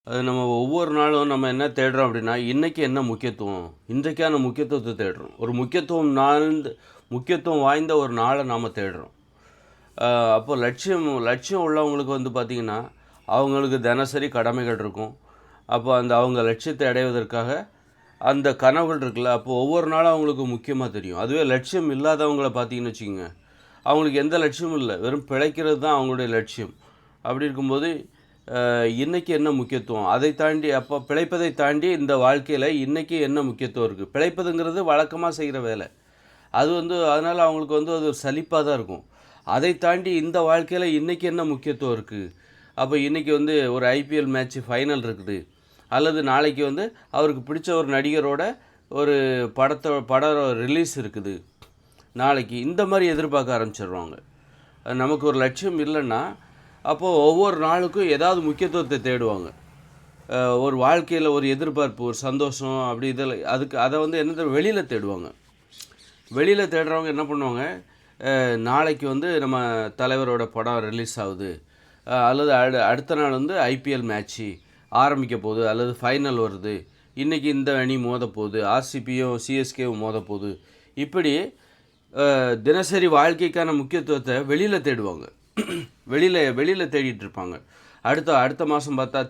அது நம்ம ஒவ்வொரு நாளும் நம்ம என்ன தேடுறோம் அப்படின்னா, இன்னைக்கு என்ன முக்கியத்துவம்? இன்றைக்கான முக்கியத்துவத்த தேடுறோம். ஒரு முக்கியத்துவம் வாய்ந்த ஒரு நாள நாம தேடுறோம். அ அப்போ லட்சியம் லட்சியம் உள்ளவங்களுக்கு வந்து பார்த்திங்கன்னா, அவங்களுக்கு தினசரி கடமைகள் இருக்கும். அப்போ அவங்க லட்சியத்தை அடைவதற்காக அந்த கனவுகள் இருக்குல்ல, அப்போ ஒவ்வொரு நாளும் அவங்களுக்கு முக்கியமா தெரியும். அதுவே லட்சியம் இல்லாதவங்கள பார்த்தீங்கன்னு வச்சுக்கங்க, அவங்களுக்கு எந்த லட்சியமும் இல்ல. வெறும் பிழைக்கிறது தான் அவங்களுடைய லட்சியம். அப்படி இருக்கும்போது இன்னைக்கு என்ன முக்கியத்துவம்? அதை தாண்டி அப்போ பிழைப்பதை தாண்டி இந்த வாழ்க்கையில இன்னைக்கு என்ன முக்கியத்துவம் இருக்கு? பிழைப்பதுங்கிறது வழக்கமா செய்ற வேலை. அது வந்து அதனால அவங்களுக்கு வந்து அது ஒரு சலிப்பா தான் இருக்கும். அதை தாண்டி இந்த வாழ்க்கையில இன்னைக்கு என்ன முக்கியத்துவம் இருக்கு? அப்போ இன்னைக்கு வந்து ஒரு ஐபிஎல் மேட்ச் ஃபைனல் இருக்குது. அல்லது நாளைக்கு வந்து அவருக்கு பிடிச்ச ஒரு நடிகரோட ஒரு படம் ரிலீஸ் இருக்குது. நாளைக்கு இந்த மாரி எதிர்பார்க்க ஆரம்பிச்சுருவாங்க. நமக்கு ஒரு லட்சியம் இல்லைன்னா, அப்போது ஒவ்வொரு நாளுக்கும் ஏதாவது முக்கியத்துவத்தை தேடுவாங்க. ஒரு வாழ்க்கையில் ஒரு எதிர்பார்ப்பு, ஒரு சந்தோஷம் அப்படி இதில் அதை வந்து என்னது வெளியில் தேடுவாங்க. வெளியில் தேடுறவங்க என்ன பண்ணுவாங்க, நாளைக்கு வந்து நம்ம தலைவரோட படம் ரிலீஸ் ஆகுது, அல்லது அடுத்த நாள் வந்து ஐபிஎல் மேட்ச்சு ஆரம்பிக்க போகுது, அல்லது ஃபைனல் வருது, இன்றைக்கி இந்த அணி மோத போகுது, ஆர்சிபியும் சிஎஸ்கேவும் மோத போகுது, இப்படி தினசரி வாழ்க்கைக்கான முக்கியத்துவத்தை வெளியில் தேடுவாங்க. வெளியில் தேடிட்டு இருப்பாங்க. அடுத்த மாதம் பார்த்தா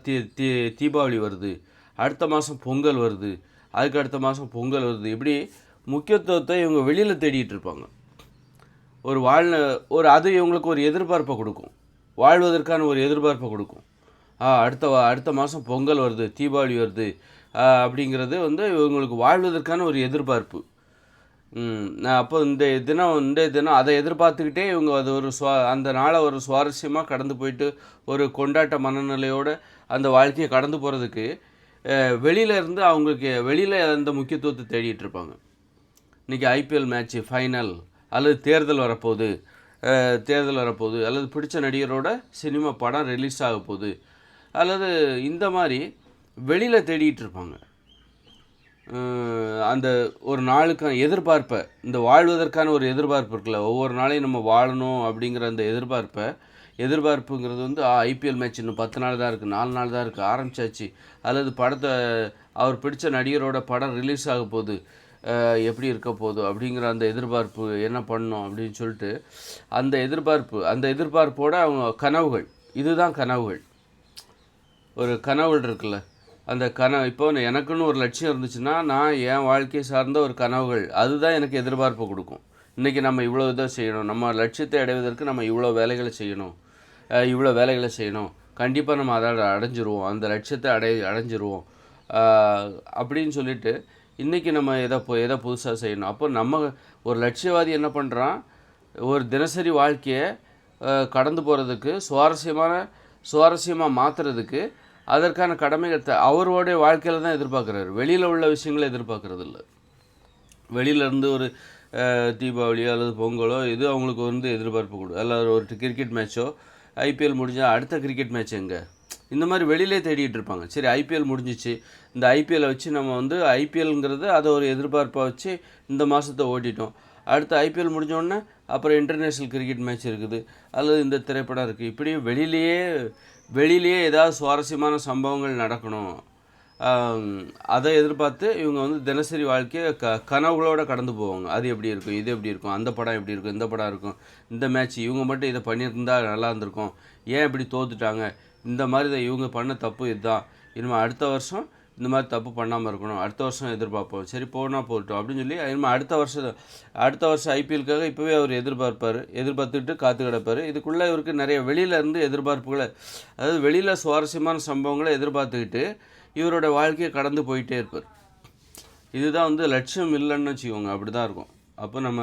தீபாவளி வருது, அடுத்த மாதம் பொங்கல் வருது, அதுக்கு அடுத்த மாதம் பொங்கல் வருது, இப்படி முக்கியத்துவத்தை இவங்க வெளியில் தேடிட்டு இருப்பாங்க. அது இவங்களுக்கு ஒரு எதிர்பார்ப்பை கொடுக்கும். வாழ்வதற்கான ஒரு எதிர்பார்ப்பை கொடுக்கும். அடுத்த மாதம் பொங்கல் வருது, தீபாவளி வருது அப்படிங்கிறது வந்து இவங்களுக்கு வாழ்வதற்கான ஒரு எதிர்பார்ப்பு. நான் அப்போ இன்றைய தினம் அதை எதிர்பார்த்துக்கிட்டே இவங்க அது அந்த நாளை ஒரு சுவாரஸ்யமாக கடந்து போயிட்டு ஒரு கொண்டாட்ட மனநிலையோடு அந்த வாழ்க்கையை கடந்து போகிறதுக்கு வெளியில் அவங்களுக்கு வெளியில் அந்த முக்கியத்துவத்தை தேடிட்டு இருப்பாங்க. இன்றைக்கி ஐபிஎல் மேட்ச்சு ஃபைனல், அல்லது தேர்தல் வரப்போகுது, அல்லது பிடிச்ச நடிகரோட சினிமா படம் ரிலீஸ் ஆக போகுது, அல்லது இந்த மாதிரி வெளியில் தேடிட்டு இருப்பாங்க. அந்த ஒரு நாளுக்கான எதிர்பார்ப்பை, இந்த வாழ்வதற்கான ஒரு எதிர்பார்ப்பு இருக்குல்ல, ஒவ்வொரு நாளையும் நம்ம வாழணும் அப்படிங்கிற அந்த எதிர்பார்ப்புங்கிறது வந்து ஐபிஎல் மேட்ச் இன்னும் 10 நாள் தான் இருக்குது, 4 நாள் தான் இருக்குது, ஆரம்பிச்சாச்சு, அல்லது அவர் பிடிச்ச நடிகரோட படம் ரிலீஸ் ஆக போகுது, எப்படி இருக்க போகுது அப்படிங்கிற அந்த எதிர்பார்ப்பு, என்ன பண்ணணும் அப்படின்னு சொல்லிட்டு அந்த எதிர்பார்ப்போட அவங்க கனவுகள், இதுதான் கனவுகள். ஒரு கனவுகள் இருக்குல்ல, அந்த இப்போ எனக்குன்னு ஒரு லட்சியம் இருந்துச்சுன்னா, நான் என் வாழ்க்கையை சார்ந்த ஒரு கனவுகள், அதுதான் எனக்கு எதிர்பார்ப்பு கொடுக்கும். இன்றைக்கி நம்ம இவ்வளோ இதை செய்யணும், நம்ம லட்சியத்தை அடைவதற்கு நம்ம இவ்வளோ வேலைகளை செய்யணும், கண்டிப்பாக நம்ம அதை அடைஞ்சிருவோம், அந்த லட்சியத்தை அடைஞ்சிருவோம் அப்படின்னு சொல்லிட்டு இன்றைக்கி நம்ம எதை புதுசாக செய்யணும். அப்போ நம்ம ஒரு லட்சியவாதி என்ன பண்ணுறான், ஒரு தினசரி வாழ்க்கையை கடந்து போகிறதுக்கு சுவாரஸ்யமாக மாற்றுறதுக்கு அதற்கான கடமைகளை அவருடைய வாழ்க்கையில் தான் எதிர்பார்க்குறாரு. வெளியில் உள்ள விஷயங்களை எதிர்பார்க்குறது இல்லை. வெளியிலேருந்து ஒரு தீபாவளியோ அல்லது பொங்கலோ இது அவங்களுக்கு வந்து எதிர்பார்ப்பு கொடு, அல்லது ஒரு கிரிக்கெட் மேட்ச்சோ, ஐபிஎல் முடிஞ்சால் அடுத்த கிரிக்கெட் மேட்ச் எங்கே, இந்த மாதிரி வெளியிலே தேடிட்டு இருப்பாங்க. சரி, ஐபிஎல் முடிஞ்சிச்சு, இந்த ஐபிஎல்லை வச்சு நம்ம வந்து ஐபிஎல்ங்கிறது அதை ஒரு எதிர்பார்ப்பாக வச்சு இந்த மாதத்தை ஓட்டிட்டோம். அடுத்து ஐபிஎல் முடிஞ்சோடனே அப்புறம் இன்டர்நேஷ்னல் கிரிக்கெட் மேட்ச் இருக்குது, அல்லது இந்த திரைப்படம் இருக்குது, இப்படி வெளியிலேயே ஏதாவது சுவாரஸ்யமான சம்பவங்கள் நடக்கணும், அதை எதிர்பார்த்து இவங்க வந்து தினசரி வாழ்க்கையை கனவுகளோடு கடந்து போவாங்க. அது எப்படி இருக்கும், இது எப்படி இருக்கும், அந்த படம் எப்படி இருக்கும், இந்த படம் இருக்கும், இந்த மேட்ச் இவங்க மட்டும் இதை பண்ணியிருந்தா நல்லா இருந்திருக்கும், ஏன் இப்படி தோத்துட்டாங்க, இந்த மாதிரி தான் இவங்க பண்ண தப்பு இதுதான், இனிமேல் அடுத்த வருஷம் இந்த மாதிரி தப்பு பண்ணாமல் இருக்கணும், அடுத்த வருஷம் எதிர்பார்ப்போம், சரி போனால் போகட்டும் அப்படின்னு சொல்லி இனிமேல் அடுத்த வருஷம் ஐபிஎல்லுக்காக இப்போவே அவர் எதிர்பார்த்துக்கிட்டு காத்து கிடப்பார். இதுக்குள்ளே இவருக்கு நிறைய வெளியிலேருந்து எதிர்பார்ப்புகளை, அதாவது வெளியில் சுவாரஸ்யமான சம்பவங்களை எதிர்பார்த்துக்கிட்டு இவரோட வாழ்க்கையை கடந்து போயிட்டே இருப்பார். இதுதான் வந்து லட்சியம் இல்லைன்னு வச்சுக்கோங்க, அப்படி தான் இருக்கும். அப்போ நம்ம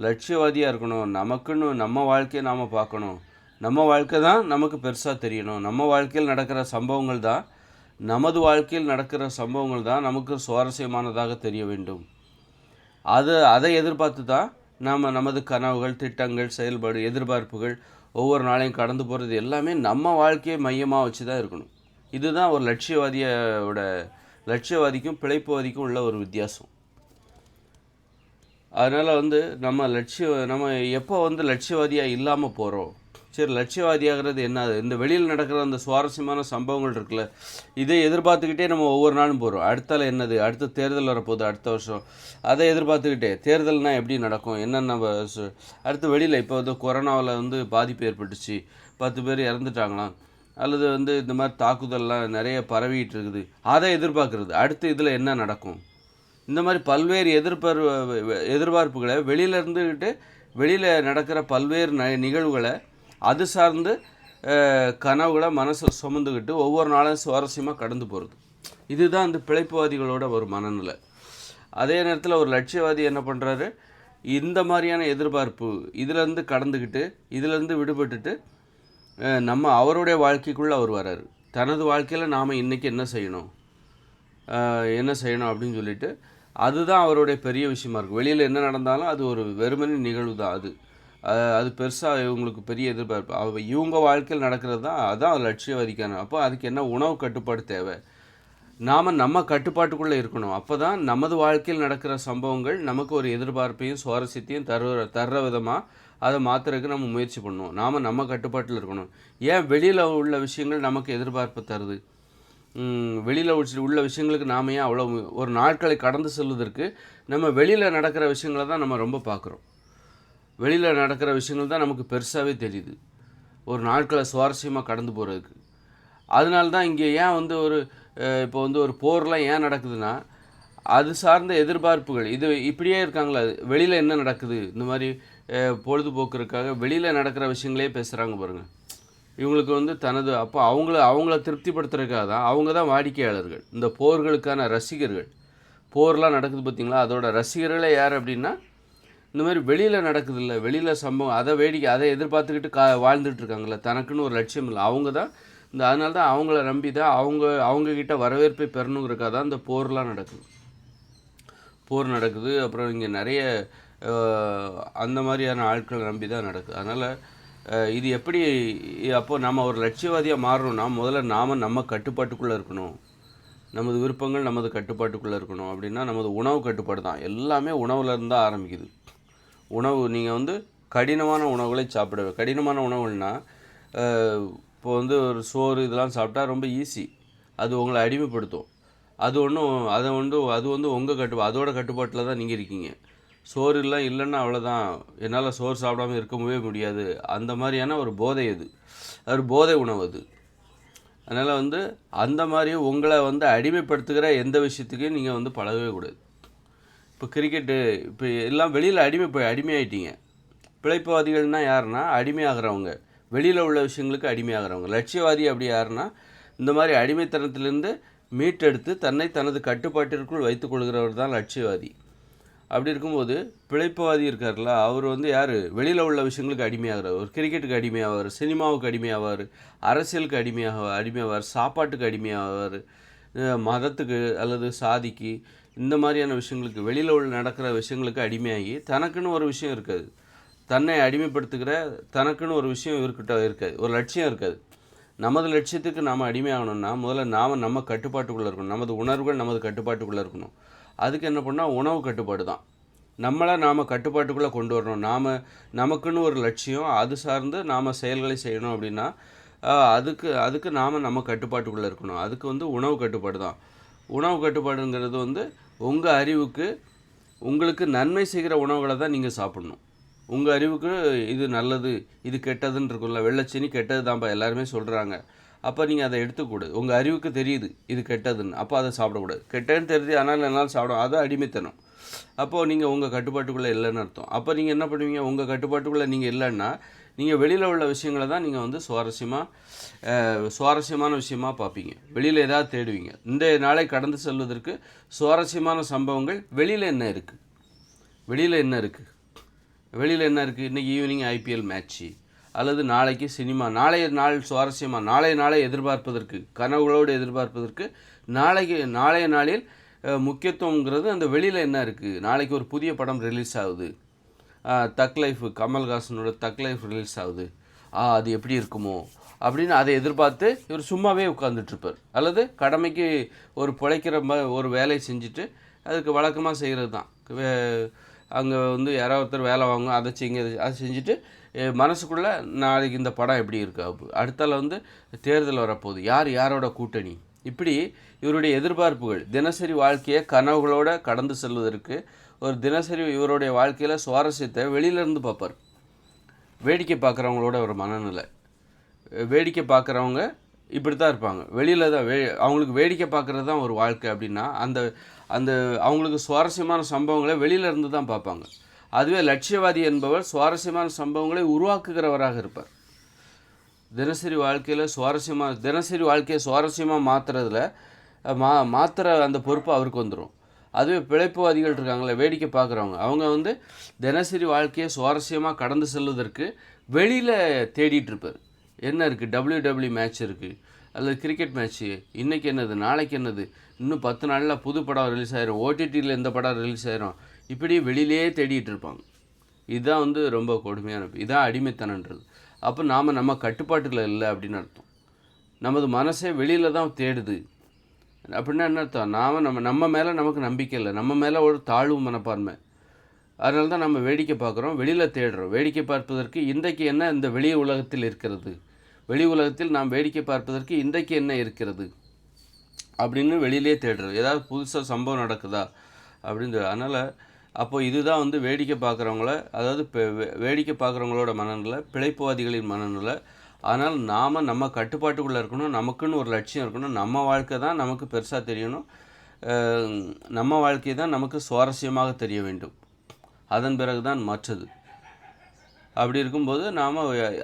லட்சியவாதியாக இருக்கணும், நமக்குன்னு நம்ம வாழ்க்கையை நாம் பார்க்கணும், நம்ம வாழ்க்கை தான் நமக்கு பெருசாக தெரியணும், நம்ம வாழ்க்கையில் நடக்கிற சம்பவங்கள் தான் நமக்கு சுவாரஸ்யமானதாக தெரிய வேண்டும். அதை எதிர்பார்த்து தான் நாம் நமது கனவுகள், திட்டங்கள், செயல்பாடு, எதிர்பார்ப்புகள் ஒவ்வொரு நாளையும் கடந்து போகிறது எல்லாமே நம்ம வாழ்க்கையை மையமாக வச்சு தான் இருக்கணும். இதுதான் ஒரு லட்சியவாதிக்கும் பிழைப்புவாதிக்கும் உள்ள ஒரு வித்தியாசம். அதனால் வந்து நம்ம எப்போ வந்து லட்சியவாதியாக இல்லாமல் போகிறோம், சரி லட்சியவாதியாகிறது என்ன? இந்த வெளியில் நடக்கிற அந்த சுவாரஸ்யமான சம்பவங்கள் இருக்குல்ல, இதை எதிர்பார்த்துக்கிட்டே நம்ம ஒவ்வொரு நாளும் போகிறோம். அடுத்தால என்னது, அடுத்த தேர்தல் வரப்போகுது அடுத்த வருஷம், அதை எதிர்பார்த்துக்கிட்டே தேர்தல்னால் எப்படி நடக்கும், என்னென்ன அடுத்து வெளியில் இப்போ வந்து கொரோனாவில் வந்து பாதிப்பு ஏற்பட்டுச்சு, 10 பேர் இறந்துட்டாங்களாம், அல்லது வந்து இந்த மாதிரி தாக்குதல்லாம் நிறைய பரவிட்டு இருக்குது, அதை எதிர்பார்க்குறது. அடுத்து இதில் என்ன நடக்கும், இந்த மாதிரி பல்வேறு எதிர்பார்ப்புகளை வெளியில் இருந்துக்கிட்டு வெளியில் நடக்கிற பல்வேறு நிகழ்வுகளை அது சார்ந்து கனவுகளை மனசில் சுமந்துக்கிட்டு ஒவ்வொரு நாளும் சுவாரஸ்யமாக கடந்து போகிறது. இதுதான் இந்த பிழைப்புவாதிகளோட ஒரு மனநிலை. அதே நேரத்தில் ஒரு லட்சியவாதி என்ன பண்ணுறாரு, இந்த மாதிரியான எதிர்பார்ப்பு இதிலேருந்து கடந்துக்கிட்டு இதிலேருந்து விடுபட்டுட்டு நம்ம அவருடைய வாழ்க்கைக்குள்ளே அவர் வர்றாரு. தனது வாழ்க்கையில் நாம் இன்றைக்கி என்ன செய்யணும் அப்படின்னு சொல்லிட்டு அதுதான் அவருடைய பெரிய விஷயமா இருக்குது. வெளியில் என்ன நடந்தாலும் அது ஒரு வெறுமனே நிகழ்வு தான். அது பெருசாக இவங்களுக்கு பெரிய எதிர்பார்ப்பு. இவங்க வாழ்க்கையில் நடக்கிறது தான், அதுதான் லட்சியவாதிக்கான. அப்போ அதுக்கு என்ன உணவு கட்டுப்பாடு தேவை, நாம் நம்ம கட்டுப்பாட்டுக்குள்ளே இருக்கணும். அப்போ தான் நமது வாழ்க்கையில் நடக்கிற சம்பவங்கள் நமக்கு ஒரு எதிர்பார்ப்பையும் சுவாரஸ்யத்தையும் தர்ற விதமாக அதை மாற்றுறதுக்கு நம்ம முயற்சி பண்ணுவோம். நாம் நம்ம கட்டுப்பாட்டில் இருக்கணும். ஏன் வெளியில் உள்ள விஷயங்கள் நமக்கு எதிர்பார்ப்பு தருது, வெளியில் உள்ள விஷயங்களுக்கு நாம் ஏன் அவ்வளோ ஒரு நாட்களை கடந்து செல்வதற்கு நம்ம வெளியில் நடக்கிற விஷயங்களை தான் நம்ம ரொம்ப பார்க்குறோம். வெளியில் நடக்கிற விஷயங்கள் தான் நமக்கு பெருசாகவே தெரியுது ஒரு நாட்களை சுவாரஸ்யமாக கடந்து போகிறதுக்கு. அதனால தான் இங்கே ஏன் வந்து இப்போ வந்து ஒரு போர்லாம் ஏன் நடக்குதுன்னா அது சார்ந்த எதிர்பார்ப்புகள் இது இப்படியே இருக்காங்களா, வெளியில் என்ன நடக்குது இந்த மாதிரி பொழுதுபோக்குறதுக்காக வெளியில் நடக்கிற விஷயங்களே பேசுகிறாங்க பாருங்கள். இவங்களுக்கு வந்து அப்போ அவங்கள திருப்திப்படுத்துறதுக்காக தான் அவங்க தான் வாடிக்கையாளர்கள், இந்த போர்களுக்கான ரசிகர்கள். போர்லாம் நடக்குது பார்த்திங்களா, அதோட ரசிகர்களே யார் அப்படின்னா இந்த மாதிரி வெளியில் நடக்குது இல்லை, வெளியில் சம்பவம் அதை எதிர்பார்த்துக்கிட்டு வாழ்ந்துட்டுருக்காங்களே, தனக்குன்னு ஒரு லட்சியம் இல்லை, அவங்க தான் அதனால தான் அவங்கள நம்பி தான் அவங்கக்கிட்ட வரவேற்பை பெறணுங்கிறக்காக தான் இந்த போர்லாம் நடக்குது. அப்புறம் இங்கே நிறைய அந்த மாதிரியான ஆட்களை நம்பி தான் நடக்குது. அதனால் இது எப்படி, அப்போது நம்ம ஒரு லட்சியவாதியாக மாறணும்னா முதல்ல நம்ம கட்டுப்பாட்டுக்குள்ளே இருக்கணும். நமது விருப்பங்கள் நமது கட்டுப்பாட்டுக்குள்ளே இருக்கணும். அப்படின்னா நமது உணவு கட்டுப்பாடு தான், எல்லாமே உணவுலேருந்து தான் ஆரம்பிக்குது. உணவு நீங்கள் வந்து கடினமான உணவுகளை கடினமான உணவுகள்னால் இப்போ வந்து ஒரு சோறு இதெல்லாம் சாப்பிட்டா ரொம்ப ஈஸி, அது உங்களை அடிமைப்படுத்தும். அது வந்து உங்கள் அதோட கட்டுப்பாட்டில் தான் நீங்கள் இருக்கீங்க. சோறு இல்லைன்னா அவ்வளோதான், என்னால் சோறு சாப்பிடாமல் இருக்கவே முடியாது, அந்த மாதிரியான ஒரு போதை அது போதை உணவு அது. அதனால் வந்து அந்த மாதிரி உங்களை வந்து அடிமைப்படுத்துகிற எந்த விஷயத்துக்கும் நீங்கள் வந்து பழகவே கூடாது. இப்போ கிரிக்கெட்டு இப்போ எல்லாம் வெளியில் அடிமையாயிட்டீங்க. பிழைப்புவாதிகள்னால் யாருன்னா அடிமையாகிறவங்க, வெளியில் உள்ள விஷயங்களுக்கு அடிமையாகிறவங்க. லட்சியவாதி அப்படி யாருன்னா இந்த மாதிரி அடிமைத்தனத்திலேருந்து மீட்டெடுத்து தனது கட்டுப்பாட்டிற்குள் வைத்து கொள்கிறவர் தான் லட்சியவாதி. அப்படி இருக்கும்போது பிழைப்புவாதி இருக்கார்ல, அவர் வந்து யார், வெளியில் உள்ள விஷயங்களுக்கு அடிமையாகிறார். ஒரு கிரிக்கெட்டுக்கு அடிமையாவார், சினிமாவுக்கு அடிமையாவார், அரசியலுக்கு அடிமையாவார், சாப்பாட்டுக்கு அடிமையாவார், மதத்துக்கு அல்லது சாதிக்கு, இந்த மாதிரியான விஷயங்களுக்கு வெளியில் நடக்கிற விஷயங்களுக்கு அடிமையாகி தனக்குன்னு ஒரு விஷயம் இருக்காது, தன்னை அடிமைப்படுத்துகிற தனக்குன்னு ஒரு விஷயம் இருக்காது, ஒரு லட்சியம் இருக்காது. நமது லட்சியத்துக்கு நாம் அடிமையாகணும்னா முதல்ல நம்ம கட்டுப்பாட்டுக்குள்ளே இருக்கணும். நமது உணர்வுகள் நமது கட்டுப்பாட்டுக்குள்ளே இருக்கணும். அதுக்கு என்ன பண்ணால் உணவு கட்டுப்பாடு தான். நாம் கட்டுப்பாட்டுக்குள்ளே கொண்டு வரணும். நமக்குன்னு ஒரு லட்சியம், அது சார்ந்து நாம் செயல்களை செய்யணும். அப்படின்னா அதுக்கு நம்ம கட்டுப்பாட்டுக்குள்ளே இருக்கணும். அதுக்கு வந்து உணவு கட்டுப்பாடு தான். உணவு கட்டுப்பாடுங்கிறது வந்து உங்கள் அறிவுக்கு உங்களுக்கு நன்மை செய்கிற உணவுகளை தான் நீங்கள் சாப்பிடணும். உங்கள் அறிவுக்கு இது நல்லது இது கெட்டதுன்னு இருக்குல்ல, வெள்ளைச்சீனி கெட்டது தான்ப்பா எல்லாருமே சொல்கிறாங்க, அப்போ நீங்கள் அதை எடுத்துக்கூடாது. உங்கள் அறிவுக்கு தெரியுது இது கெட்டதுன்னு, அப்போ அதை சாப்பிடக்கூடாது. கெட்டதுன்னு தெரியுது ஆனால் என்னால் சாப்பிடும், அது அடிமைத்தனம். அப்போது நீங்கள் உங்கள் கட்டுப்பாட்டுக்குள்ளே இல்லைன்னு அர்த்தம். அப்போ நீங்கள் என்ன பண்ணுவீங்க, உங்கள் கட்டுப்பாட்டுக்குள்ளே நீங்கள் இல்லைன்னா நீங்கள் வெளியில் உள்ள விஷயங்களை தான் நீங்கள் வந்து சுவாரஸ்யமான விஷயமாக பார்ப்பீங்க. வெளியில் ஏதாவது தேடுவீங்க. இந்த நாளை கடந்து செல்வதற்கு சுவாரஸ்யமான சம்பவங்கள் வெளியில் என்ன இருக்குது, வெளியில் என்ன இருக்குது இன்றைக்கி ஈவினிங் ஐபிஎல் மேட்ச்சு, அல்லது நாளைக்கு சினிமா, நாளைய நாள் சுவாரஸ்யமாக, நாளை எதிர்பார்ப்பதற்கு, கனவுகளோடு எதிர்பார்ப்பதற்கு நாளைய நாளில் முக்கியத்துவங்கிறது அந்த வெளியில் என்ன இருக்குது. நாளைக்கு ஒரு புதிய படம் ரிலீஸ் ஆகுது, தக் லைஃப், கமல்ஹாசனோட தக் லைஃப் ரிலீஸ் ஆகுது, அது எப்படி இருக்குமோ அப்படின்னு அதை எதிர்பார்த்து இவர் சும்மாவே உட்காந்துட்ருப்பார். அல்லது கடமைக்கு ஒரு பிழைக்கிற ஒரு வேலையை செஞ்சுட்டு அதுக்கு வழக்கமாக செய்கிறது தான். அங்கே வந்து யாராவது ஒருத்தர் வேலை வாங்க, அதை செஞ்சுட்டு மனசுக்குள்ளே நாளைக்கு இந்த படம் எப்படி இருக்கா, அடுத்தால வந்து தேர்தல் வரப்போகுது, யார் யாரோட கூட்டணி, இப்படி இவருடைய எதிர்பார்ப்புகள் தினசரி வாழ்க்கையை கனவுகளோடு கடந்து செல்வதற்கு ஒரு தினசரி இவருடைய வாழ்க்கையில் சுவாரஸ்யத்தை வெளியிலேருந்து பார்ப்பார். வேடிக்கை பார்க்குறவங்களோட ஒரு மனநிலை, வேடிக்கை பார்க்குறவங்க இப்படி தான் இருப்பாங்க. வெளியில் தான் அவங்களுக்கு வேடிக்கை பார்க்குறது தான் ஒரு வாழ்க்கை அப்படின்னா அந்த அந்த அவங்களுக்கு சுவாரஸ்யமான சம்பவங்களை வெளியிலேருந்து தான் பார்ப்பாங்க. அதுவே லட்சியவாதி என்பவர் சுவாரஸ்யமான சம்பவங்களை உருவாக்குகிறவராக இருப்பார். தினசரி வாழ்க்கையில் தினசரி வாழ்க்கையை சுவாரஸ்யமாக மாற்றுறதுல மாற்றுற அந்த பொறுப்பு அவருக்கு வந்துடும். அதுவே பிழைப்புவாதிகள் இருக்காங்களே, வேடிக்கை பார்க்குறவங்க, அவங்க வந்து தினசரி வாழ்க்கையை சுவாரஸ்யமாக கடந்து செல்வதற்கு வெளியில் தேடிட்டுருப்பார். என்ன இருக்குது, WW மேட்ச் இருக்குது, அல்லது கிரிக்கெட் மேட்ச்சு, இன்றைக்கி என்னது, நாளைக்கு என்னது, இன்னும் 10 நாளில் புது படம் ரிலீஸ் ஆயிரும், OTTயில் எந்த படம் ரிலீஸ் ஆயிரும், இப்படி வெளியிலே தேடிட்டு இருப்பாங்க. இதுதான் வந்து ரொம்ப கொடுமையான, இதுதான் அடிமைத்தனன்றது. அப்போ நாம் நம்ம கட்டுப்பாட்டில் இல்லை அப்படின்னு அர்த்தம். நமது மனசே வெளியில் தான் தேடுது அப்படின்னா என்ன அர்த்தம், நம்ம மேலே நமக்கு நம்பிக்கை இல்லை, நம்ம மேலே ஒரு தாழ்வு மனப்பான்மை. அதனால தான் நம்ம வேடிக்கை பார்க்குறோம், வெளியில் தேடுறோம். வேடிக்கை பார்ப்பதற்கு இன்றைக்கு என்ன இந்த வெளி உலகத்தில் இருக்கிறது, வெளி உலகத்தில் நாம் வேடிக்கை பார்ப்பதற்கு இன்றைக்கு என்ன இருக்கிறது அப்படின்னு வெளியிலே தேடுறோம். ஏதாவது புதுசாக சம்பவம் நடக்குதா அப்படின்னு. அதனால் அப்போது இதுதான் வந்து வேடிக்கை பார்க்குறவங்கள, அதாவது வேடிக்கை பார்க்குறவங்களோட மனநிலை, பிழைப்புவாதிகளின் மனநிலை. ஆனால் நாம் நம்ம கட்டுப்பாட்டுக்குள்ளே இருக்கணும், நமக்குன்னு ஒரு லட்சியம் இருக்கணும், நம்ம வாழ்க்கை தான் நமக்கு பெருசாக தெரியணும், நம்ம வாழ்க்கை தான் நமக்கு சுவாரஸ்யமாக தெரிய வேண்டும், அதன் பிறகு தான் மற்றது. அப்படி இருக்கும்போது நாம்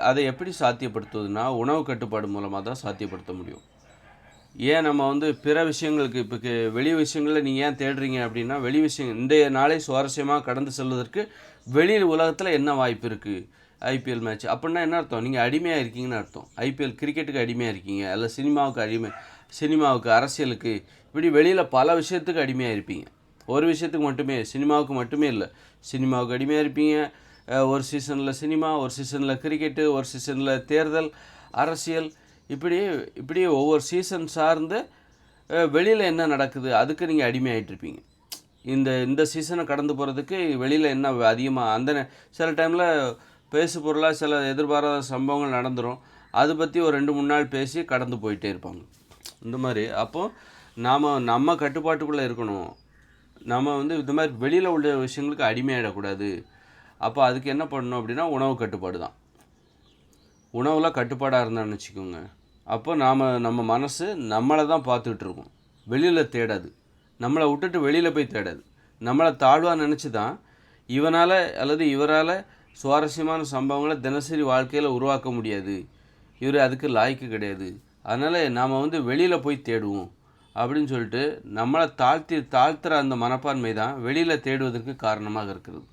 அதை எப்படி சாத்தியப்படுத்துவதுன்னா உணவு கட்டுப்பாடு மூலமாக தான் சாத்தியப்படுத்த முடியும். ஏன் நம்ம வந்து பிற விஷயங்களுக்கு இப்போ வெளி விஷயங்களில் நீங்கள் ஏன் தேடுறீங்க அப்படின்னா, வெளி விஷயம் இன்றைய நாளை சுவாரஸ்யமாக கடந்து செல்வதற்கு வெளி உலகத்தில் என்ன வாய்ப்பு இருக்குது, IPL மேட்ச் அப்படின்னா என்ன அர்த்தம், நீங்கள் அடிமையாக இருக்கீங்கன்னு அர்த்தம். IPL கிரிக்கெட்டுக்கு அடிமையாக இருக்கீங்க, அல்ல சினிமாவுக்கு, அரசியலுக்கு, இப்படி வெளியில் பல விஷயத்துக்கு அடிமையாக இருப்பீங்க. ஒரு விஷயத்துக்கு மட்டுமே, சினிமாவுக்கு மட்டுமே இல்லை, சினிமாவுக்கு அடிமையாக இருப்பீங்க. ஒரு சீசனில் சினிமா, ஒரு சீசனில் கிரிக்கெட்டு, ஒரு சீசனில் தேர்தல், அரசியல், இப்படி ஒவ்வொரு சீசன் சார்ந்து வெளியில் என்ன நடக்குது அதுக்கு நீங்கள் அடிமையாகிட்ருப்பீங்க. இந்த சீசனை கடந்து போகிறதுக்கு வெளியில் என்ன அதிகமாக சில டைமில் பேசு பொருளாக சில எதிர்பாராத சம்பவங்கள் நடந்துடும், அதை பற்றி ஒரு 2-3 நாள் பேசி கடந்து போயிட்டே இருப்பாங்க. இந்த மாதிரி அப்போது நம்ம கட்டுப்பாட்டுக்குள்ளே இருக்கணும். நம்ம வந்து இந்த மாதிரி வெளியில் உள்ள விஷயங்களுக்கு அடிமையாகிடக்கூடாது. அப்போ அதுக்கு என்ன பண்ணணும் அப்படின்னா உணவு கட்டுப்பாடு தான். உணவில் கட்டுப்பாடாக இருந்தான்னு வச்சுக்கோங்க, அப்போ நம்ம மனசு நம்மளை தான் பார்த்துக்கிட்டு இருக்கோம், வெளியில் தேடாது, நம்மளை விட்டுட்டு வெளியில் போய் தேடாது. நம்மளை தாழ்வாக நினச்சி தான் இவனால் அல்லது இவரால் சுவாரஸ்யமான சம்பவங்களை தினசரி வாழ்க்கையில் உருவாக்க முடியாது, இவர் அதுக்கு லாய்க்கு கிடையாது, அதனால் நாம் வந்து வெளியில் போய் தேடுவோம் அப்படின்னு சொல்லிட்டு நம்மளை தாழ்த்துற அந்த மனப்பான்மை தான் வெளியில் தேடுவதற்கு காரணமாக இருக்கிறது.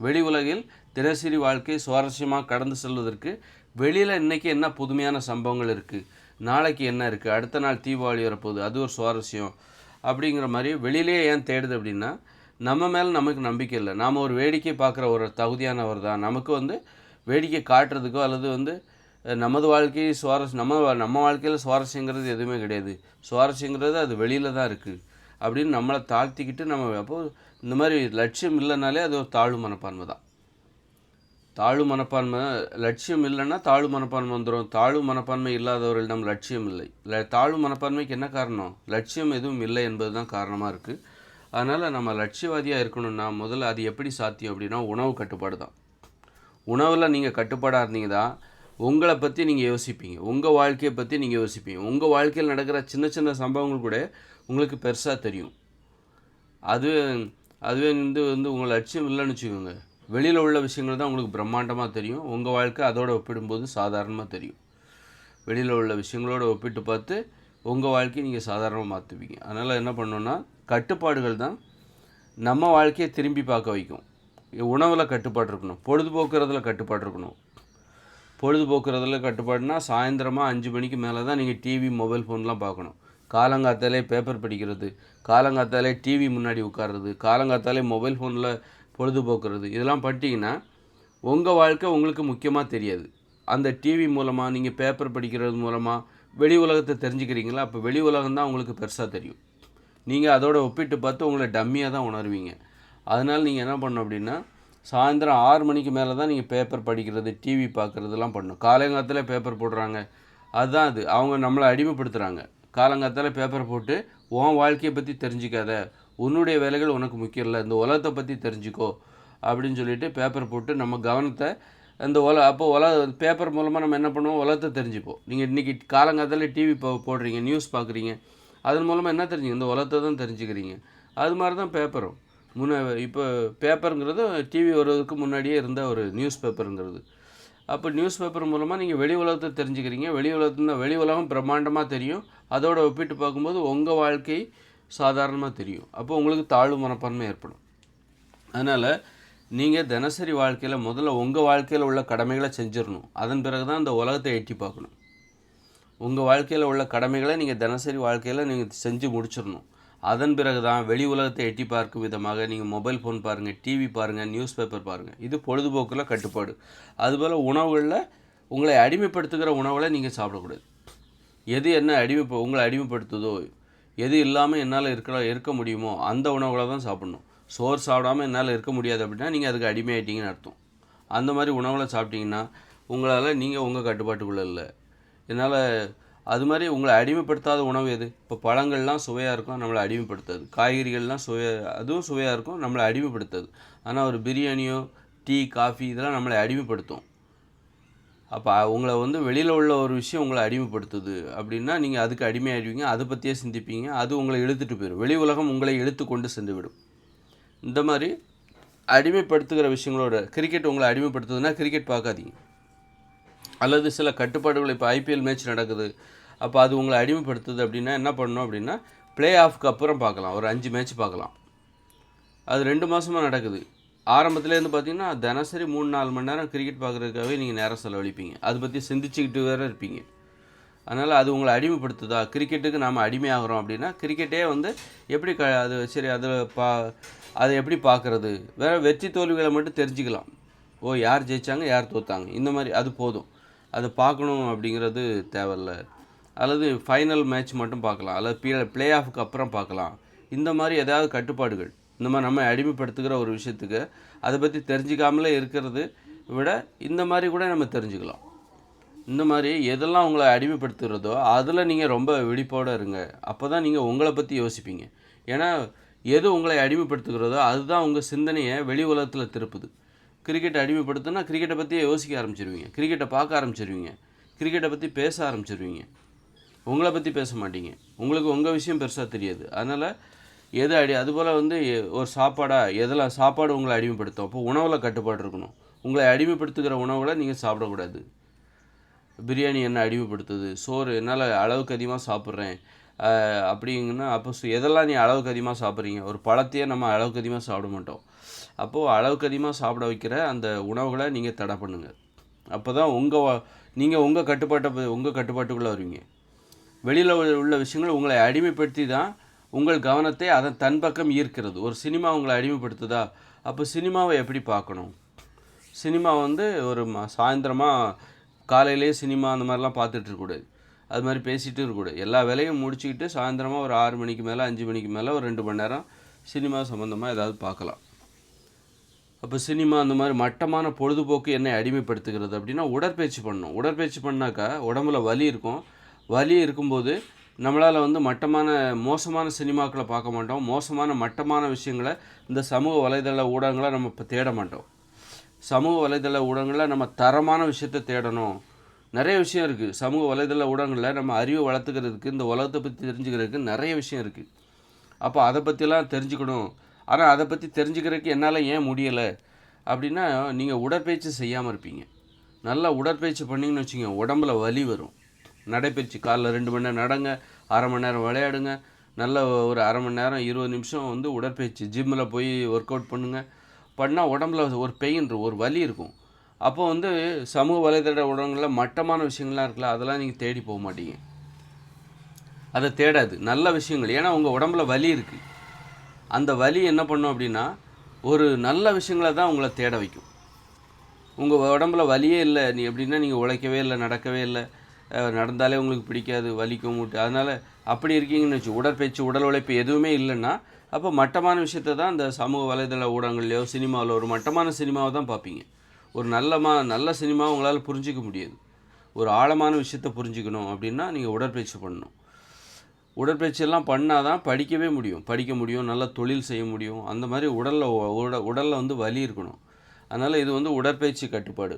வெளி உலகில் தினசரி வாழ்க்கை சுவாரஸ்யமாக கடந்து செல்வதற்கு வெளியில் இன்றைக்கி என்ன புதுமையான சம்பவங்கள் இருக்குது, நாளைக்கு என்ன இருக்குது, அடுத்த நாள் தீபாவளி வரப்போகுது, அது ஒரு சுவாரஸ்யம் அப்படிங்கிற மாதிரி வெளியிலே ஏன் தேடுது அப்படின்னா, நம்ம மேலே நமக்கு நம்பிக்கை இல்லை, நாம் ஒரு வேடிக்கை பார்க்குற ஒரு தகுதியானவர் தான், நமக்கு வந்து வேடிக்கை காட்டுறதுக்கோ அல்லது வந்து நமது வாழ்க்கை நம்ம வாழ்க்கையில் சுவாரஸ்யங்கிறது எதுவுமே கிடையாது, சுவாரஸ்யங்கிறது அது வெளியில் தான் இருக்குது அப்படின்னு நம்மளை தாழ்த்திக்கிட்டு அப்போது இந்த மாதிரி லட்சியம் இல்லைனாலே அது ஒரு தாழ்வு மனப்பான்மை தான். தாழ்வு மனப்பான்மை, லட்சியம் இல்லைன்னா தாழ்வு மனப்பான்மை வந்துடும். தாழ்வு மனப்பான்மை இல்லாதவர்களிடம் லட்சியம் இல்லை. தாழ்வு மனப்பான்மைக்கு என்ன காரணம், லட்சியம் எதுவும் இல்லை என்பது தான் காரணமாக இருக்குது. அதனால் நம்ம லட்சியவாதியாக இருக்கணும்னா முதல்ல அது எப்படி சாத்தியம் அப்படின்னா உணவு கட்டுப்பாடு தான். உணவில் நீங்கள் கட்டுப்பாடாக இருந்தீங்க தான் உங்களை பற்றி நீங்கள் யோசிப்பீங்க, உங்கள் வாழ்க்கையை பற்றி நீங்கள் யோசிப்பீங்க, உங்கள் வாழ்க்கையில் நடக்கிற சின்ன சின்ன சம்பவங்கள் கூட உங்களுக்கு பெருசாக தெரியும். அதுவே வந்து உங்கள் லட்சியம் இல்லைன்னு வச்சுக்கோங்க, வெளியில் உள்ள விஷயங்கள் தான் உங்களுக்கு பிரம்மாண்டமாக தெரியும், உங்கள் வாழ்க்கை அதோடு ஒப்பிடும்போது சாதாரணமாக தெரியும். வெளியில் உள்ள விஷயங்களோடு ஒப்பிட்டு பார்த்து உங்கள் வாழ்க்கையை நீங்கள் சாதாரணமாக மாற்றுவீங்க. அதனால் என்ன பண்ணணுன்னா கட்டுப்பாடுகள் தான் நம்ம வாழ்க்கையை திரும்பி பார்க்க வைக்கும். உணவில் கட்டுப்பாடு இருக்கணும், பொழுதுபோக்குறதுல கட்டுப்பாடு இருக்கணும். பொழுதுபோக்குறதுல கட்டுப்பாடுனா சாயந்தரமாக 5 மணிக்கு மேலே தான் நீங்கள் டிவி மொபைல் ஃபோன்லாம் பார்க்கணும். காலங்காத்தாலே பேப்பர் படிக்கிறது, காலங்காத்தாலே டிவி முன்னாடி உட்கார்றது, காலங்காத்தாலே மொபைல் ஃபோனில் பொழுதுபோக்குறது, இதெல்லாம் பண்ணிட்டீங்கன்னா உங்கள் வாழ்க்கை உங்களுக்கு முக்கியமாக தெரியாது. அந்த டிவி மூலமாக நீங்கள் பேப்பர் படிக்கிறது மூலமாக வெளி உலகத்தை தெரிஞ்சுக்கிறீங்களா, அப்போ வெளி உலகம் தான் உங்களுக்கு பெருசாக தெரியும். நீங்கள் அதோட ஒப்பிட்டு பார்த்து உங்களை டம்மியாக தான் உணர்வீங்க. அதனால் நீங்கள் என்ன பண்ணணும் அப்படின்னா சாயந்தரம் 6 மணிக்கு மேலே தான் நீங்கள் பேப்பர் படிக்கிறது, டிவி பார்க்குறதுலாம் பண்ணணும். காலங்காலத்தில் பேப்பர் போடுறாங்க, அதுதான் அது. அவங்க நம்மளை அடிமைப்படுத்துகிறாங்க. காலங்காலத்தில் பேப்பர் போட்டு உன் வாழ்க்கையை பற்றி தெரிஞ்சிக்காத, உன்னுடைய வேலைகள் உனக்கு முக்கியம் இல்லை, இந்த உலகத்தை பற்றி தெரிஞ்சுக்கோ அப்படின்னு சொல்லிட்டு பேப்பர் போட்டு நம்ம கவனத்தை அந்த பேப்பர் மூலமாக நம்ம என்ன பண்ணுவோம், உலகத்தை தெரிஞ்சுப்போம். நீங்கள் இன்றைக்கி காலங்காலத்தில் டிவி போடுறீங்க, நியூஸ் பார்க்குறீங்க, அதன் மூலமாக என்ன தெரிஞ்சுங்க, இந்த உலகத்தை தான் தெரிஞ்சுக்கிறீங்க. அது மாதிரி தான் பேப்பரும். இப்போ பேப்பருங்கிறது டிவி வருவதற்கு முன்னாடியே இருந்த ஒரு நியூஸ் பேப்பருங்கிறது. அப்போ நியூஸ் பேப்பர் மூலமாக நீங்கள் வெளி உலகத்தை தெரிஞ்சுக்கிறீங்க. வெளி உலகம் பிரம்மாண்டமாக தெரியும். அதோடு ஒப்பிட்டு பார்க்கும்போது உங்கள் வாழ்க்கை சாதாரணமாக தெரியும். அப்போ உங்களுக்கு தாழ்வு மனப்பான்மை ஏற்படும். அதனால் நீங்கள் தினசரி வாழ்க்கையில் முதல்ல உங்கள் வாழ்க்கையில் உள்ள கடமைகளை செஞ்சிடணும். அதன் பிறகு தான் இந்த உலகத்தை எட்டி பார்க்கணும். உங்கள் வாழ்க்கையில் உள்ள கடமைகளை நீங்கள் தினசரி வாழ்க்கையில் நீங்கள் செஞ்சு முடிச்சிடணும். அதன் பிறகு தான் வெளி உலகத்தை எட்டி பார்க்கும் விதமாக நீங்கள் மொபைல் ஃபோன் பாருங்கள், டிவி பாருங்கள், நியூஸ் பேப்பர் பாருங்கள். இது பொழுதுபோக்கில் கட்டுப்பாடு. அதுபோல் உணவுகளில் உங்களை அடிமைப்படுத்துகிற உணவுகளை நீங்கள் சாப்பிடக்கூடாது. எது என்ன உங்களை அடிமைப்படுத்துதோ, எது இல்லாமல் என்னால் இருக்க முடியுமோ அந்த உணவுகளை தான் சாப்பிட்ணும். சோறு சாப்பிடாமல் என்னால் இருக்க முடியாது அப்படின்னா நீங்கள் அதுக்கு அடிமையாயிட்டீங்கன்னு அர்த்தம். அந்த மாதிரி உணவுகளை சாப்பிட்டீங்கன்னா உங்களால் நீங்கள் உங்கள் கட்டுப்பாட்டுக்குள்ளே இல்லை. என்னால் அது மாதிரி உங்களை அடிமைப்படுத்தாத உணவு எது? இப்போ பழங்கள்லாம் சுவையாக இருக்கும், நம்மளை அடிமைப்படுத்தாது. காய்கறிகள்லாம் அதுவும் சுவையாக இருக்கும், நம்மளை அடிமைப்படுத்தாது. ஆனால் ஒரு பிரியாணியோ டீ காஃபி இதெல்லாம் நம்மளை அடிமைப்படுத்தும். அப்போ உங்களை வெளியில் உள்ள ஒரு விஷயம் உங்களை அடிமைப்படுத்துது அப்படின்னா நீங்கள் அதுக்கு அடிமையாகிடுவீங்க, அதை பற்றியே சிந்திப்பீங்க, அது உங்களை இழுத்துட்டு போயிடும். வெளி உலகம் உங்களை இழுத்து கொண்டு சென்று விடும். இந்த மாதிரி அடிமைப்படுத்துகிற விஷயங்களோட கிரிக்கெட் உங்களை அடிமைப்படுத்துதுன்னா கிரிக்கெட் பார்க்காதீங்க. அல்லது சில கட்டுப்பாடுகள், இப்போ ஐபிஎல் மேட்ச் நடக்குது, அப்போ அது உங்களை அடிமைப்படுத்துது அப்படின்னா என்ன பண்ணணும் அப்படின்னா ப்ளே ஆஃப்க்கு அப்புறம் பார்க்கலாம். ஒரு 5 மேட்ச் பார்க்கலாம். அது 2 மாதமாக நடக்குது. ஆரம்பத்துலேருந்து பார்த்தீங்கன்னா தினசரி 3-4 மணி நேரம் கிரிக்கெட் பார்க்குறதுக்காகவே நீங்கள் நேரம் செலவழிப்பீங்க. அதை பற்றி சிந்திச்சுக்கிட்டு வேறு இருப்பீங்க. அதனால் அது உங்களை அடிமைப்படுத்துதா? கிரிக்கெட்டுக்கு நாம் அடிமையாகிறோம் அப்படின்னா கிரிக்கெட்டே எப்படி அது சரி அதை எப்படி பார்க்குறது? வேறு வெற்றி தோல்விகளை மட்டும் தெரிஞ்சுக்கலாம். யார் ஜெயித்தாங்க, யார் தோற்றாங்க, இந்த மாதிரி அது போதும். அதை பார்க்கணும் அப்படிங்கிறது தேவையில்ல. அல்லது ஃபைனல் மேட்ச் மட்டும் பார்க்கலாம், அல்லது ப்ளே ஆஃப்க்கு அப்புறம் பார்க்கலாம். இந்த மாதிரி ஏதாவது கட்டுப்பாடுகள், இந்த மாதிரி நம்ம அடிமைப்படுத்துகிற ஒரு விஷயத்துக்கு அதை பற்றி தெரிஞ்சிக்காமலே இருக்கிறது விட இந்த மாதிரி கூட நம்ம தெரிஞ்சுக்கலாம். இந்த மாதிரி எதெல்லாம் உங்களை அடிமைப்படுத்துகிறதோ அதில் நீங்கள் ரொம்ப விழிப்போடு இருங்க. அப்போ தான் நீங்கள் உங்களை பற்றி யோசிப்பீங்க. ஏன்னா எது உங்களை அடிமைப்படுத்துகிறதோ அதுதான் உங்கள் சிந்தனையை வெளி உலகத்தில் திருப்புது. கிரிக்கெட்டை அடிமைப்படுத்தினா கிரிக்கெட்டை பற்றியே யோசிக்க ஆரம்பிச்சிருவீங்க, கிரிக்கெட்டை பார்க்க ஆரம்பிச்சிருவீங்க, கிரிக்கெட்டை பற்றி பேச ஆரம்பிச்சிருவீங்க. உங்களை பற்றி பேச மாட்டீங்க. உங்களுக்கு உங்கள் விஷயம் பெருசாக தெரியாது. அதனால் அதுபோல் ஒரு எதெல்லாம் சாப்பாடு உங்களை அடிமைப்படுத்தும். அப்போ உணவில் கட்டுப்பாடு இருக்கணும். உங்களை அடிமைப்படுத்துகிற உணவுகளை நீங்கள் சாப்பிடக்கூடாது. பிரியாணி என்ன அடிமைப்படுத்துது, சோறு என்னால் அளவுக்கு அதிகமாக சாப்பிட்றேன் அப்படிங்கன்னா அப்போ எதெல்லாம் நீ அளவுக்கு அதிகமாக சாப்பிட்றீங்க? ஒரு பழத்தையே நம்ம அளவுக்கு அதிகமாக சாப்பிட மாட்டோம். அப்போது அளவுக்கு அதிகமாக சாப்பிட வைக்கிற அந்த உணவுகளை நீங்கள் தடை பண்ணுங்கள். அப்போ தான் நீங்கள் உங்கள் கட்டுப்பாட்டுக்குள்ளே வருவீங்க. வெளியில் உள்ள விஷயங்கள் உங்களை அடிமைப்படுத்தி தான் உங்கள் கவனத்தை அதன் தன் பக்கம் ஈர்க்கிறது. ஒரு சினிமா உங்களை அடிமைப்படுத்துதா? அப்போ சினிமாவை எப்படி பார்க்கணும்? சினிமா ஒரு சாயந்தரமாக காலையிலே சினிமா அந்த மாதிரிலாம் பார்த்துட்டு இருக்கக்கூடாது. அது மாதிரி பேசிகிட்டு இருக்கக்கூடாது. எல்லா வேலையும் முடிச்சுக்கிட்டு சாயந்தரமாக ஒரு 6 மணிக்கு மேலே 5 மணிக்கு மேலே ஒரு 2 மணி நேரம் சினிமா சம்மந்தமாக ஏதாவது பார்க்கலாம். அப்போ சினிமா அந்த மாதிரி மட்டமான பொழுதுபோக்கு என்னை அடிமைப்படுத்துகிறது அப்படின்னா உடற்பயிற்சி பண்ணணும். உடற்பயிற்சி பண்ணாக்கா உடம்புல வலி இருக்கும். வலி இருக்கும்போது நம்மளால் மோசமான சினிமாக்களை பார்க்க மாட்டோம். மட்டமான விஷயங்களை இந்த சமூக வலைதள ஊடகங்களை நம்ம இப்போ தேட மாட்டோம். சமூக வலைதள ஊடகங்களில் நம்ம தரமான விஷயத்தை தேடணும். நிறைய விஷயம் இருக்குது. சமூக வலைதள ஊடகங்களில் நம்ம அறிவை வளர்த்துக்கிறதுக்கு, இந்த உலகத்தை பற்றி தெரிஞ்சுக்கிறதுக்கு நிறைய விஷயம் இருக்குது. அப்போ அதை பற்றிலாம் தெரிஞ்சுக்கணும். ஆனால் அதை பற்றி தெரிஞ்சுக்கிறதுக்கு என்னால் ஏன் முடியலை அப்படின்னா நீங்கள் உடற்பயிற்சி செய்யாமல் இருப்பீங்க. நல்லா உடற்பயிற்சி பண்ணிங்கன்னு வச்சுங்க, உடம்புல வலி வரும். நடைப்பயிற்சி காலைல 2 மணி நேரம் நடங்க, அரை மணி நேரம் விளையாடுங்க, நல்ல ஒரு அரை மணி நேரம் 20 நிமிஷம் உடற்பயிற்சி ஜிம்மில் போய் ஒர்க் அவுட் பண்ணால் உடம்புல ஒரு பெயின் ஒரு வலி இருக்கும். அப்போ சமூக வலைதள ஊடகங்களில் மட்டமான விஷயங்கள்லாம் இருக்குல்ல, அதெல்லாம் நீங்கள் தேடி போக மாட்டீங்க. அதை தேடாது நல்ல விஷயங்கள். ஏன்னா உங்கள் உடம்புல வலி இருக்குது. அந்த வலி என்ன பண்ணும் அப்படின்னா ஒரு நல்ல விஷயங்களை தான் உங்களை தேட வைக்கும். உங்கள் உடம்புல வலியே இல்லை அப்படின்னா நீங்கள் உழைக்கவே இல்லை, நடக்கவே இல்லை, நடந்தாலே உங்களுக்கு பிடிக்காது, வலிக்கும் மூட்டு, அதனால் அப்படி இருக்கீங்கன்னு வச்சு உடற்பயிற்சி உடல் உழைப்பு எதுவுமே இல்லைன்னா அப்போ மட்டமான விஷயத்தை தான் இந்த சமூக வலைதள ஊடகங்கள்லையோ சினிமாவில் ஒரு மட்டமான சினிமாவை தான் பார்ப்பீங்க. ஒரு நல்ல சினிமாவை உங்களால் புரிஞ்சிக்க முடியாது. ஒரு ஆழமான விஷயத்தை புரிஞ்சுக்கணும் அப்படின்னா நீங்கள் உடற்பயிற்சி பண்ணணும். உடற்பயிற்சியெல்லாம் பண்ணால் தான் படிக்க முடியும், நல்லா தொழில் செய்ய முடியும். அந்த மாதிரி உடலில் வந்து வலி இருக்கணும். அதனால் இது வந்து உடற்பயிற்சி கட்டுப்பாடு.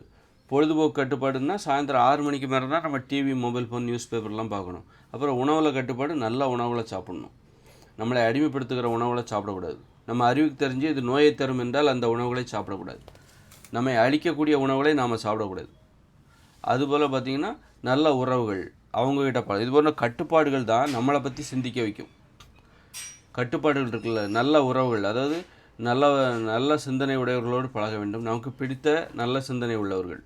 பொழுதுபோக்கு கட்டுப்பாடுன்னா சாயந்தரம் 6 மணிக்கு மேலே தான் நம்ம டிவி, மொபைல் ஃபோன், நியூஸ் பேப்பர்லாம் பார்க்கணும். அப்புறம் உணவில் கட்டுப்பாடு, நல்ல உணவுகளை சாப்பிட்ணும். நம்மளை அடிமைப்படுத்துகிற உணவுகளை சாப்பிடக்கூடாது. நம்ம அறிவுக்கு தெரிஞ்சு இது நோயை தரும் என்றால் அந்த உணவுகளை சாப்பிடக்கூடாது. நம்மை அழிக்கக்கூடிய உணவுகளை நாம் சாப்பிடக்கூடாது. அதுபோல் பார்த்திங்கன்னா நல்ல உறவுகள், அவங்கக்கிட்ட இது போன்ற கட்டுப்பாடுகள் தான் நம்மளை பற்றி சிந்திக்க வைக்கும். கட்டுப்பாடுகள் இருக்குல்ல, நல்ல உறவுகள், அதாவது நல்ல சிந்தனை உடையவர்களோடு பழக வேண்டும். நமக்கு பிடித்த நல்ல சிந்தனை உள்ளவர்கள்,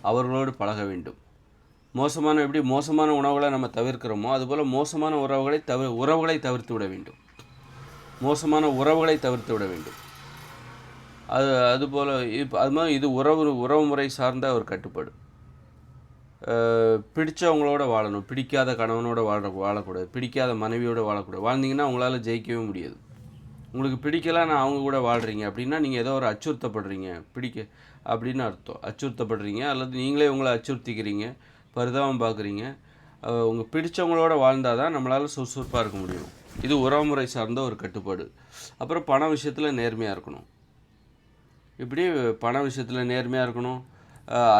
அவர்களோடு பழக வேண்டும். எப்படி மோசமான உணவுகளை நம்ம தவிர்க்கிறோமோ அதுபோல் மோசமான உறவுகளை தவிர்த்து விட வேண்டும். மோசமான உறவுகளை தவிர்த்து விட வேண்டும். அதுபோல் அது மாதிரி இது உறவு முறை சார்ந்த ஒரு கட்டுப்பாடு. பிடிச்சவங்களோட வாழணும், பிடிக்காத கணவனோட வாழக்கூடாது, பிடிக்காத மனைவியோடு வாழக்கூடாது. வாழ்ந்தீங்கன்னா உங்களால் ஜெயிக்கவே முடியாது. உங்களுக்கு பிடிக்கலன்னு அவங்க கூட வாழ்கிறீங்க அப்படின்னா நீங்கள் ஏதோ ஒரு அச்சுறுத்தப்படுறீங்க, அப்படின்னு அர்த்தம். அச்சுறுத்தப்படுறீங்க அல்லது நீங்களே உங்களை அச்சுறுத்திக்கிறீங்க, பரிதாபம் பார்க்குறீங்க. உங்கள் பிடிச்சவங்களோட வாழ்ந்தால் தான் நம்மளால் சுறுசுறுப்பாக இருக்க முடியும். இது உறவுமுறை சார்ந்த ஒரு கட்டுப்பாடு. அப்புறம் பண விஷயத்தில் நேர்மையாக இருக்கணும். இப்படி பண விஷயத்தில் நேர்மையாக இருக்கணும்.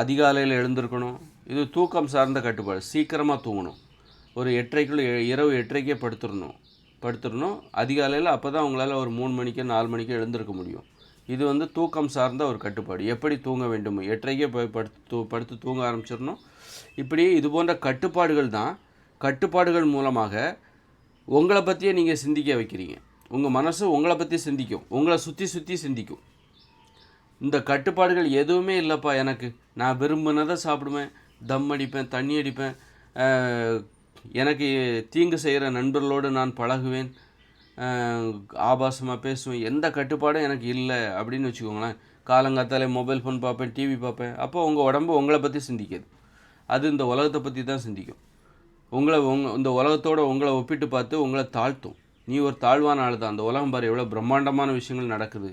அதிகாலையில் எழுந்திருக்கணும். இது தூக்கம் சார்ந்த கட்டுப்பாடு. சீக்கிரமாக தூங்கணும். ஒரு 8:30 இரவு 8:30 படுத்துடணும் அதிகாலையில். அப்போ தான் உங்களால் ஒரு 3 மணிக்கு 4 மணிக்கு எழுந்திருக்க முடியும். இது வந்து தூக்கம் சார்ந்த ஒரு கட்டுப்பாடு. எப்படி தூங்க வேண்டும், 8:30 போய் படுத்து தூங்க ஆரம்பிச்சிடணும். இப்படி இது போன்ற கட்டுப்பாடுகள் மூலமாக உங்களை பற்றியே நீங்கள் சிந்திக்க வைக்கிறீங்க. உங்கள் மனசு உங்களை பற்றி சிந்திக்கும், உங்களை சுற்றி சிந்திக்கும். இந்த கட்டுப்பாடுகள் எதுவுமே இல்லைப்பா எனக்கு, நான் விரும்பினதை சாப்பிடுவேன், தம் அடிப்பேன், தண்ணி அடிப்பேன், எனக்கு தீங்கு செய்கிற நண்பர்களோடு நான் பழகுவேன், ஆபாசமாக பேசுவேன், எந்த கட்டுப்பாடும் எனக்கு இல்லை அப்படின்னு வச்சுக்கோங்களேன். காலங்காத்தாலே மொபைல் ஃபோன் பார்ப்பேன், டிவி பார்ப்பேன். அப்போ உங்கள் உடம்பு உங்களை பற்றி சிந்திக்காது, அது இந்த உலகத்தை பற்றி தான் சிந்திக்கும். இந்த உலகத்தோடு உங்களை ஒப்பிட்டு பார்த்து உங்களை தாழ்த்தும். நீ ஒரு தாழ்வான ஆள் தான், அந்த உலகம் பாரு எவ்வளோ பிரம்மாண்டமான விஷயங்கள் நடக்குது,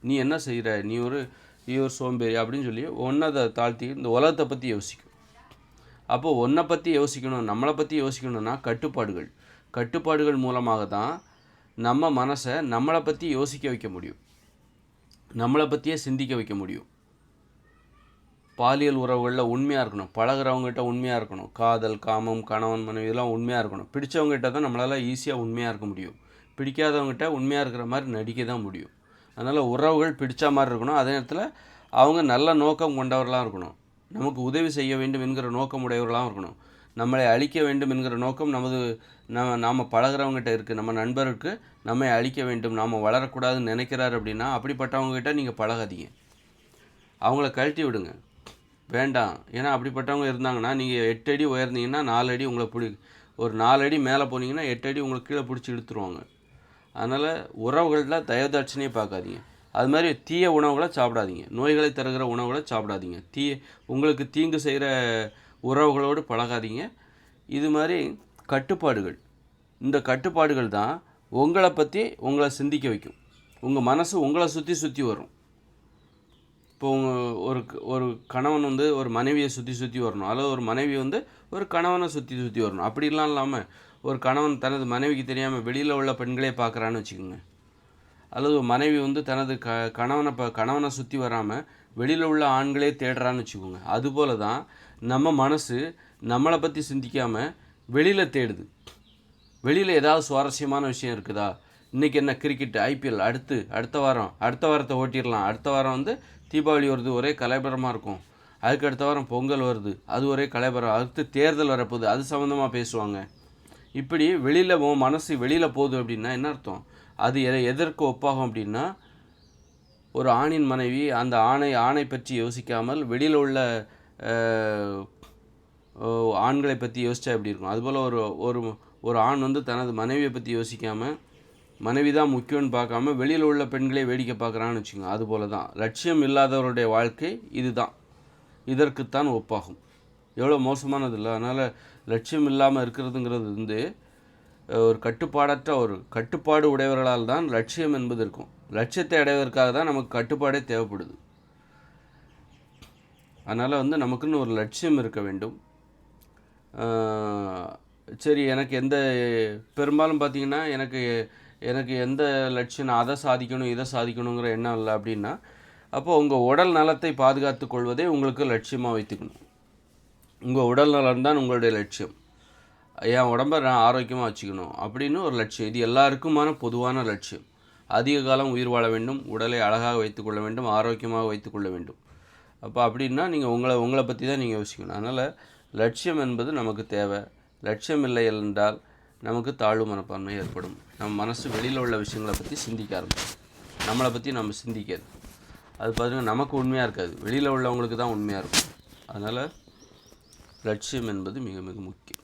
நீ என்ன செய்கிற, நீ ஒரு சோம்பேறி அப்படின்னு சொல்லி ஒன்றை தாழ்த்தி இந்த உலகத்தை பற்றி யோசிக்கும். அப்போது ஒன்றை பற்றி யோசிக்கணும், நம்மளை பற்றி யோசிக்கணும்னா கட்டுப்பாடுகள் மூலமாக தான் நம்ம மனசை நம்மளை பற்றி யோசிக்க வைக்க முடியும், நம்மளை பற்றியே சிந்திக்க வைக்க முடியும். பாலியல் உறவுகளில் உண்மையாக இருக்கணும், பழகிறவங்ககிட்ட உண்மையாக இருக்கணும். காதல், காமம், கணவன், மனைவி இதெல்லாம் உண்மையாக இருக்கணும். பிடிச்சவங்ககிட்ட தான் நம்மளால் ஈஸியாக உண்மையாக இருக்க முடியும். பிடிக்காதவங்ககிட்ட உண்மையாக இருக்கிற மாதிரி நடிக்க தான் முடியும். அதனால் உறவுகள் பிடிச்ச மாதிரி இருக்கணும். அதே நேரத்தில் அவங்க நல்ல நோக்கம் கொண்டவர்களாக இருக்கணும். நமக்கு உதவி செய்ய வேண்டும் என்கிற நோக்கம் உடையவர்களாகவும் இருக்கணும். நம்மளை அழிக்க வேண்டும் என்கிற நோக்கம் நாம் பழகிறவங்ககிட்ட இருக்குது. நம்ம நண்பருக்கு நம்மை அழிக்க வேண்டும், நாம் வளரக்கூடாதுன்னு நினைக்கிறாரு அப்படின்னா அப்படிப்பட்டவங்ககிட்ட நீங்கள் பழகாதீங்க. அவங்கள கழட்டி விடுங்க, வேண்டாம். ஏன்னா அப்படிப்பட்டவங்க இருந்தாங்கன்னா நீங்கள் 8 அடி உயர்ந்தீங்கன்னா 4 அடி உங்களை ஒரு 4 அடி மேலே போனீங்கன்னா 8 அடி உங்களுக்கு கீழே பிடிச்சி இழுத்துருவாங்க. அதனால் உறவுகளில் தயவுதாட்சணையே பார்க்காதீங்க. அது மாதிரி தீய உணவுகளை சாப்பிடாதீங்க, நோய்களை தருகிற உணவுகளை சாப்பிடாதீங்க, உங்களுக்கு தீங்கு செய்கிற உறவுகளோடு பழகாதீங்க. இது மாதிரி கட்டுப்பாடுகள், இந்த கட்டுப்பாடுகள் தான் உங்களை சிந்திக்க வைக்கும். உங்கள் மனசு உங்களை சுற்றி வரும். இப்போ ஒரு கணவன் வந்து ஒரு மனைவியை சுற்றி வரணும், அல்லது ஒரு மனைவி வந்து ஒரு கணவனை சுற்றி வரணும். அப்படிலாம் இல்லாமல் ஒரு கணவன் தனது மனைவிக்கு தெரியாமல் வெளியில் உள்ள பெண்களே பார்க்குறான்னு வச்சுக்கோங்க, அல்லது ஒரு மனைவி வந்து தனது கணவனை சுற்றி வராமல் வெளியில் உள்ள ஆண்களே தேடுறான்னு வச்சுக்கோங்க. அதுபோல் தான் நம்ம மனசு நம்மளை பற்றி சிந்திக்காமல் வெளியில் தேடுது. வெளியில் ஏதாவது சுவாரஸ்யமான விஷயம் இருக்குதா, இன்றைக்கி என்ன கிரிக்கெட், ஐபிஎல், அடுத்த வாரத்தை ஓட்டிடலாம், அடுத்த வாரம் வந்து தீபாவளி வருது, ஒரே கலைபரமாக இருக்கும், அதுக்கு அடுத்த வாரம் பொங்கல் வருது, அது ஒரே கலைபரம், அடுத்து தேர்தல் வரப்போகுது, அது சம்மந்தமாக பேசுவாங்க. இப்படி மனசு வெளியில் போகுது அப்படின்னா என்ன அர்த்தம், அது எதற்கு ஒப்பாகும் அப்படின்னா ஒரு ஆணின் மனைவி அந்த ஆணை பற்றி யோசிக்காமல் வெளியில் உள்ள ஆண்களை பற்றி யோசித்தா எப்படி இருக்கும். அதுபோல் ஒரு ஆண் வந்து தனது மனைவியை பற்றி யோசிக்காமல் மனைவி தான் முக்கியம்னு பார்க்காம வெளியில் உள்ள பெண்களே வேடிக்கை பார்க்குறான்னு வச்சுக்கோங்க. அதுபோல் தான் லட்சியம் இல்லாதவருடைய வாழ்க்கை இதற்குத்தான் ஒப்பாகும். எவ்வளோ மோசமானது இல்லை. அதனால் லட்சியம் இல்லாமல் இருக்கிறதுங்கிறது வந்து ஒரு கட்டுப்பாடு உடையவர்களால் தான் லட்சியம் என்பது இருக்கும். லட்சியத்தை அடைவதற்காக தான் நமக்கு கட்டுப்பாடே தேவைப்படுது. அதனால் வந்து நமக்குன்னு ஒரு லட்சியம் இருக்க வேண்டும். சரி, எனக்கு பெரும்பாலும் பார்த்திங்கன்னா எனக்கு எந்த லட்சியம், நான் அதை சாதிக்கணும் இதை சாதிக்கணுங்கிற எண்ணம் இல்லை அப்படின்னா, அப்போது உங்கள் உடல் நலத்தை பாதுகாத்து கொள்வதே உங்களுக்கு லட்சியமாக வைத்துக்கணும். உங்கள் உடல் நலம் தான் உங்களுடைய லட்சியம். என் உடம்பை நான் ஆரோக்கியமாக வச்சுக்கணும் அப்படின்னு ஒரு லட்சியம். இது எல்லாருக்குமான பொதுவான லட்சியம். அதிக காலம் உயிர் வாழ வேண்டும், உடலை அழகாக வைத்துக்கொள்ள வேண்டும், ஆரோக்கியமாக வைத்துக்கொள்ள வேண்டும். அப்போ அப்படின்னா நீங்கள் உங்களை பற்றி தான் நீங்கள் யோசிக்கணும். அதனால் லட்சியம் என்பது நமக்கு தேவை. லட்சியம் இல்லை என்றால் நமக்கு தாழ்வு மனப்பான்மை ஏற்படும். நம்ம மனசு வெளியில் உள்ள விஷயங்களை பற்றி சிந்திக்க ஆரம்பிக்கும். நம்மளை பற்றி நம்ம சிந்திக்காது. அது பார்த்திங்கன்னா நமக்கு உண்மையாக இருக்காது, வெளியில் உள்ளவங்களுக்கு தான் உண்மையாக இருக்கும். அதனால் லட்சியம் என்பது மிக மிக முக்கியம்.